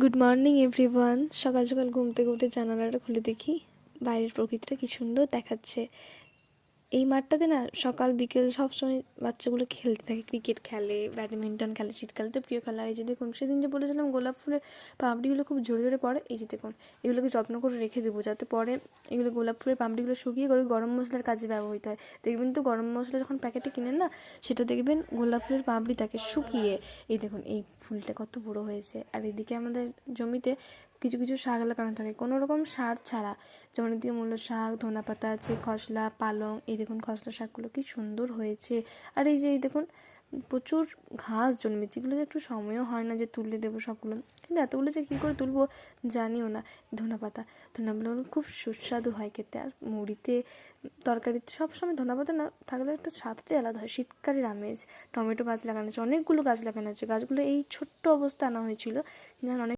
Good morning everyone. সকাল সকাল ঘুম থেকে উঠে জানালাটা খুলে দেখি বাইরের প্রকৃতিটা কি সুন্দর দেখাচ্ছে। এই মাঠটাতে না সকাল বিকেল সবসময় বাচ্চাগুলো খেলতে থাকে, ক্রিকেট খেলে, ব্যাডমিন্টন খেলে, শীতকালে তো প্রিয় খেলা। এই যে দেখুন, সেদিন যে বলেছিলাম গোলাপ ফুলের পাপড়িগুলো খুব জোরে জোরে পড়ে, এই যে দেখুন এগুলোকে যত্ন করে রেখে দেবো যাতে পরে এগুলো গোলাপ ফুলের পাপড়িগুলো শুকিয়ে করে গরম মশলার কাজে ব্যবহৃত হয়। দেখবেন তো গরম মশলা যখন প্যাকেটে কিনেন না, সেটা দেখবেন গোলাপ ফুলের পাপড়ি থাকে শুকিয়ে। এই দেখুন এই ফুলটা কত বড় হয়েছে। আর এদিকে আমাদের জমিতে কিছু কিছু শাক লাগানো থাকে কোনো রকম সার ছাড়া, যেমন এদিকে মূলো শাক, ধনা পাতা আছে, খসলা, পালং। এই দেখুন খসলা শাকগুলো কি সুন্দর হয়েছে। আর এই যে এই দেখুন প্রচুর ঘাস জন্মেছে, এগুলো যে একটু সময়ও হয় না যে তুলে দেবো সবগুলো, কিন্তু এতগুলো যে কী করে তুলবো জানিও না। ধনা পাতা, ধনা পাতাগুলো খুব সুস্বাদু হয় খেতে, আর মুড়িতে, তরকারিতে সবসময় ধনা পাতা না থাকলে একটা স্বাদটাই আলাদা হয়, শীতকালের আমেজ। টমেটো গাছ লাগানো আছে, অনেকগুলো গাছ লাগানো আছে, গাছগুলো এই ছোট্ট অবস্থা আনা হয়েছিল, কিন্তু অনেক